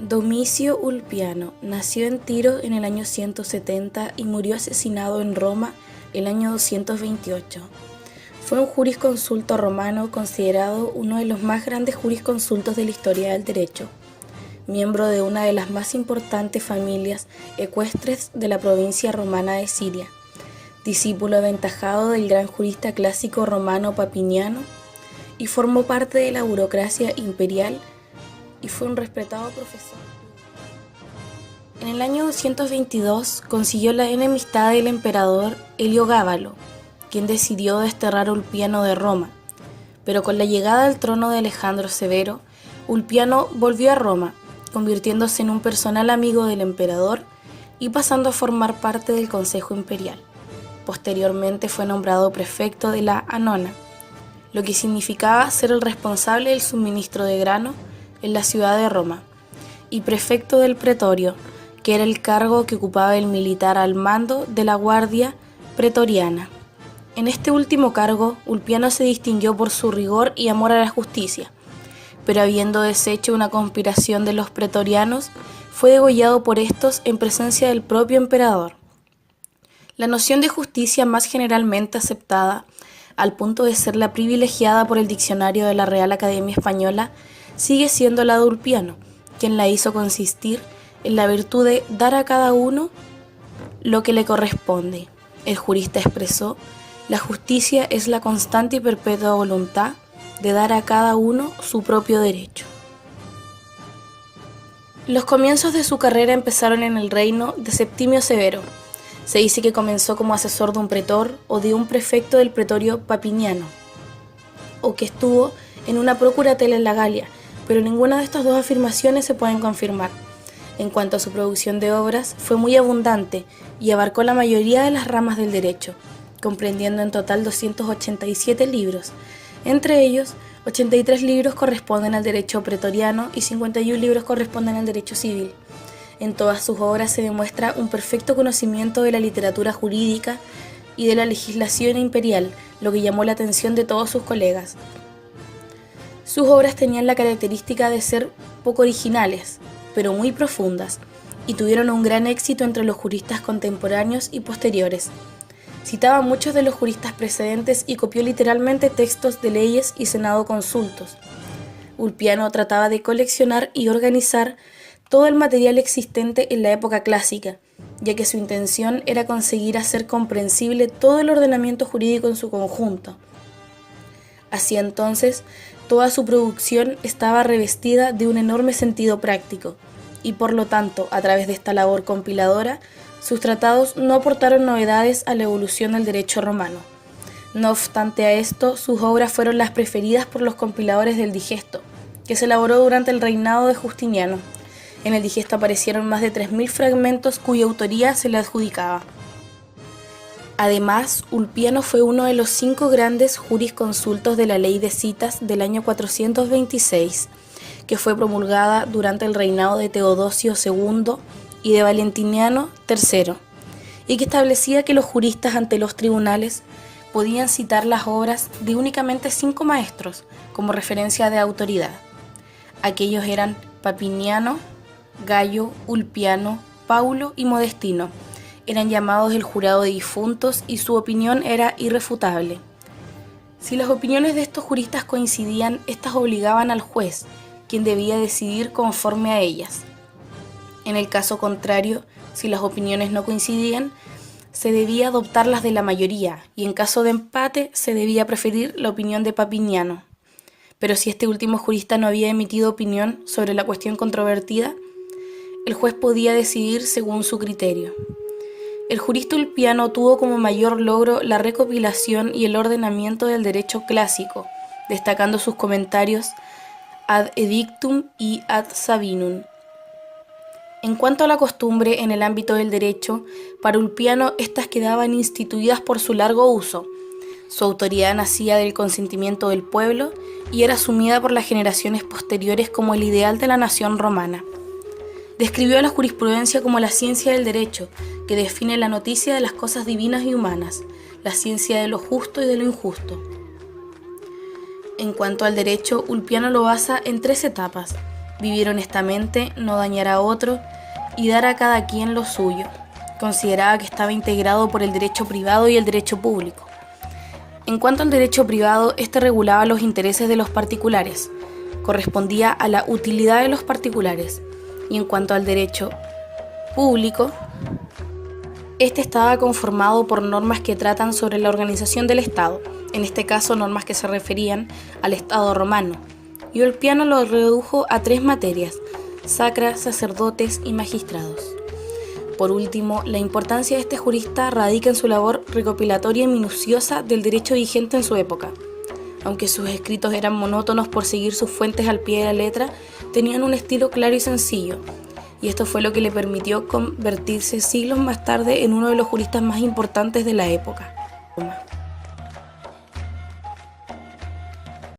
Domicio Ulpiano nació en Tiro en el año 170 y murió asesinado en Roma el año 228. Fue un jurisconsulto romano considerado uno de los más grandes jurisconsultos de la historia del derecho, miembro de una de las más importantes familias ecuestres de la provincia romana de Siria, discípulo aventajado del gran jurista clásico romano Papiniano, y formó parte de la burocracia imperial y fue un respetado profesor. En el año 222 consiguió la enemistad del emperador Heliogábalo, quien decidió desterrar a Ulpiano de Roma, pero con la llegada al trono de Alejandro Severo, Ulpiano volvió a Roma, convirtiéndose en un personal amigo del emperador y pasando a formar parte del Consejo Imperial. Posteriormente fue nombrado prefecto de la Anona, lo que significaba ser el responsable del suministro de grano en la ciudad de Roma, y prefecto del pretorio, que era el cargo que ocupaba el militar al mando de la guardia pretoriana. En este último cargo, Ulpiano se distinguió por su rigor y amor a la justicia, pero habiendo deshecho una conspiración de los pretorianos, fue degollado por estos en presencia del propio emperador. La noción de justicia más generalmente aceptada, al punto de ser la privilegiada por el diccionario de la Real Academia Española, sigue siendo la de Ulpiano, quien la hizo consistir en la virtud de dar a cada uno lo que le corresponde. El jurista expresó: la justicia es la constante y perpetua voluntad de dar a cada uno su propio derecho. Los comienzos de su carrera empezaron en el reino de Septimio Severo. Se dice que comenzó como asesor de un pretor o de un prefecto del pretorio Papiniano, o que estuvo en una procuratela en la Galia, pero ninguna de estas dos afirmaciones se pueden confirmar. En cuanto a su producción de obras, fue muy abundante y abarcó la mayoría de las ramas del derecho, comprendiendo en total 287 libros. Entre ellos, 83 libros corresponden al derecho pretoriano y 51 libros corresponden al derecho civil. En todas sus obras se demuestra un perfecto conocimiento de la literatura jurídica y de la legislación imperial, lo que llamó la atención de todos sus colegas. Sus obras tenían la característica de ser poco originales, pero muy profundas, y tuvieron un gran éxito entre los juristas contemporáneos y posteriores. Citaba a muchos de los juristas precedentes y copió literalmente textos de leyes y senado consultos. Ulpiano trataba de coleccionar y organizar todo el material existente en la época clásica, ya que su intención era conseguir hacer comprensible todo el ordenamiento jurídico en su conjunto. Así entonces, toda su producción estaba revestida de un enorme sentido práctico, y por lo tanto, a través de esta labor compiladora, sus tratados no aportaron novedades a la evolución del derecho romano. No obstante a esto, sus obras fueron las preferidas por los compiladores del Digesto, que se elaboró durante el reinado de Justiniano. En el Digesto aparecieron más de 3.000 fragmentos cuya autoría se le adjudicaba. Además, Ulpiano fue uno de los 5 grandes jurisconsultos de la Ley de Citas del año 426, que fue promulgada durante el reinado de Teodosio II y de Valentiniano III, y que establecía que los juristas ante los tribunales podían citar las obras de únicamente 5 maestros como referencia de autoridad. Aquellos eran Papiniano, Gayo, Ulpiano, Paulo y Modestino. Eran llamados el jurado de difuntos y su opinión era irrefutable. Si las opiniones de estos juristas coincidían, estas obligaban al juez, quien debía decidir conforme a ellas. En el caso contrario, si las opiniones no coincidían, se debía adoptar las de la mayoría, y en caso de empate se debía preferir la opinión de Papiniano. Pero si este último jurista no había emitido opinión sobre la cuestión controvertida, el juez podía decidir según su criterio. El jurista Ulpiano tuvo como mayor logro la recopilación y el ordenamiento del derecho clásico, destacando sus comentarios Ad Edictum y Ad Sabinum. En cuanto a la costumbre en el ámbito del derecho, para Ulpiano estas quedaban instituidas por su largo uso. Su autoridad nacía del consentimiento del pueblo y era asumida por las generaciones posteriores como el ideal de la nación romana. Describió a la jurisprudencia como la ciencia del derecho, que define la noticia de las cosas divinas y humanas, la ciencia de lo justo y de lo injusto. En cuanto al derecho, Ulpiano lo basa en 3 etapas: vivir honestamente, no dañar a otro y dar a cada quien lo suyo. Consideraba que estaba integrado por el derecho privado y el derecho público. En cuanto al derecho privado, este regulaba los intereses de los particulares, correspondía a la utilidad de los particulares, y en cuanto al derecho público, este estaba conformado por normas que tratan sobre la organización del Estado, en este caso normas que se referían al Estado romano, y Ulpiano lo redujo a 3 materias: sacra, sacerdotes y magistrados. Por último, la importancia de este jurista radica en su labor recopilatoria y minuciosa del derecho vigente en su época. Aunque sus escritos eran monótonos por seguir sus fuentes al pie de la letra, tenían un estilo claro y sencillo, y esto fue lo que le permitió convertirse siglos más tarde en uno de los juristas más importantes de la época.